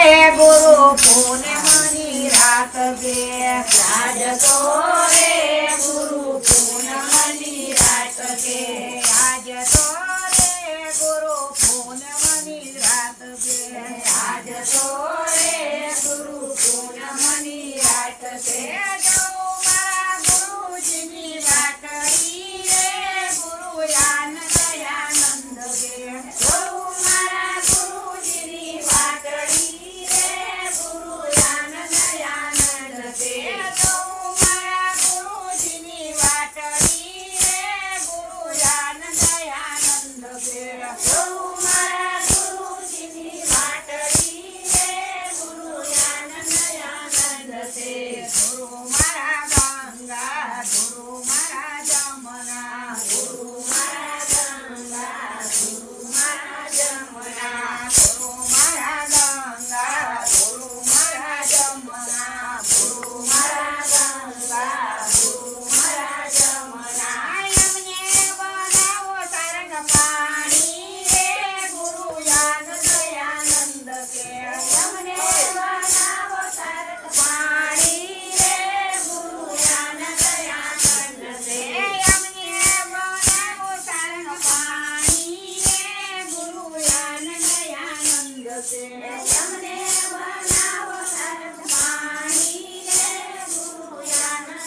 ગુરુ પૂનમની રાત ગે રાજતો રે ગુરુ પૂનમની રાત કે આજ તો રે ગુરુ પૂનમની રાત ગે આજ તો રે ગુરુ પૂનમની રાત કે જાઉં મારા ગુરુજીની વાટડી રે ગુરુ આનંદ ગે જવું મારા ગુરુજીની વાટડી રે ગુરુ આનંદ કે જાઉં મારા ગુરુજીની વાટડી રે ગુરુ આનંદ ગે જવું મારા ગુરુજીની વાટડી રે ગુરુ આનંદ કે ગુરુ મારા ગંગા ગુરુ મારા જમના ગુરુ મારા ગંગા ગુરુ મારા જમના ગુરુ મારા ગંગા ગુરુ મારા જમના ગુરુ મારા ગંગા ગુરુ મારા જમના અમને બનાવો તરંગ પાણી રે ગુરુ આનંદ કે તમને બનાવો તરત પાણી રે ગુરુ આનંદ કે અમને બનાવો તરંગ પાણી રે ગુરુ આનંદ કે તમને બનાવો તરત પાણી રે ગુરુ આનંદ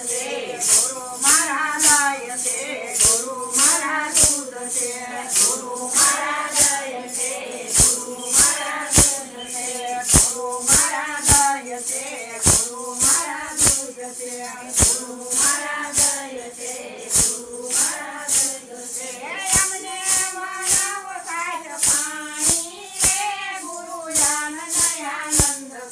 કે ગુરુ મારા દય છે ગુરુ મારા દૂધ છે ગુરુ મારા દય છે ગુરુ મારા દૂધ છે ગુરુ મારા દય છે ગુરુ મારા દૂધ છે ગુરુ મારા દય છે ગુરુ મારા દૂધ છે અમને બનાવો સાજ પાણી રે ગુરુ આનંદ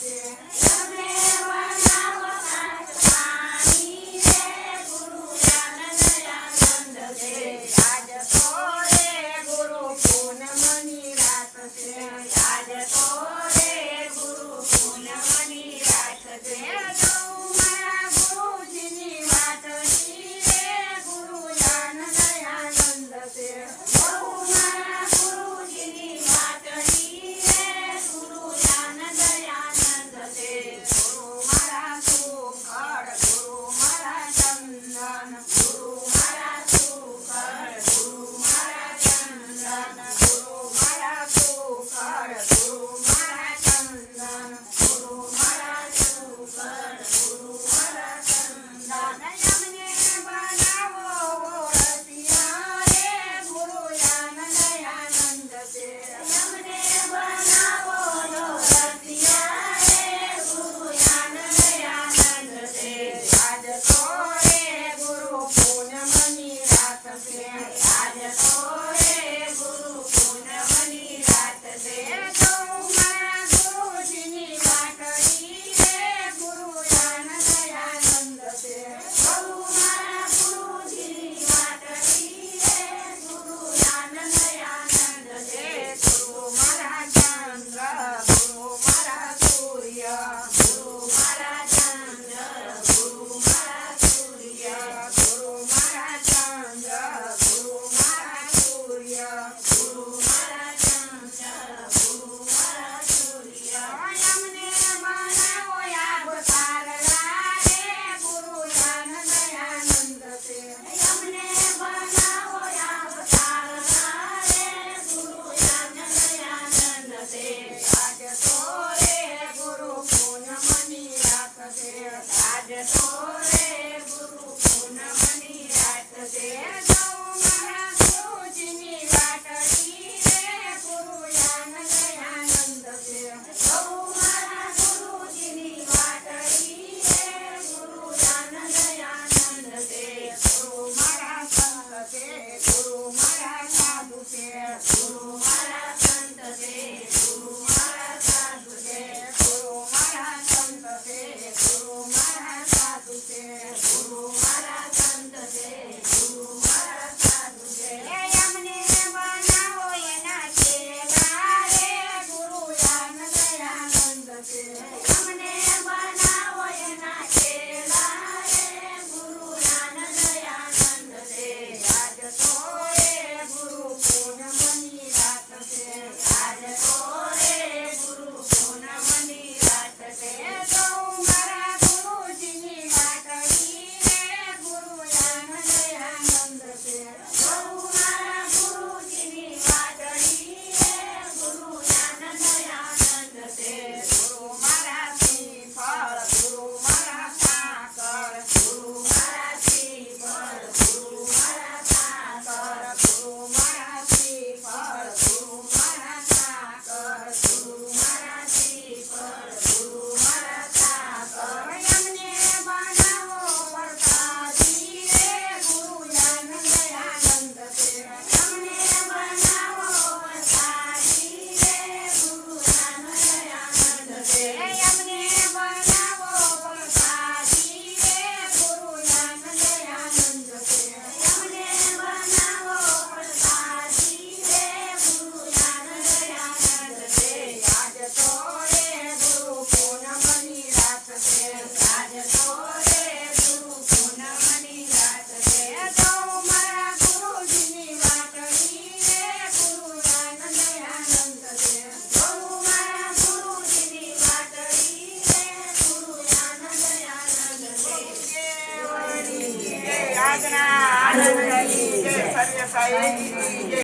કે તમને બનાવો સાત પાણી રે ગુરુ આનંદ કે આજ તો રે ગુરુ પૂનમની રાત છે આજ તો રે ગુરુ પૂનમની રાત છે જાઉં મારા ગુરુજીની વાટડી રે ગુરુ આનંદ કે જવું મારા ગુરુજીની વાટડી રે ગુરુ આનંદ કે ગુરુ મારા સુખડ ગુરુ મારા ચંદન ગુરુ મારા સુખડ ગુરુ મારા ચંદન ગુરુ મારા સુખડ ગુરુ મહારાજના આનંદની જય. સર્વ સાઈની જય.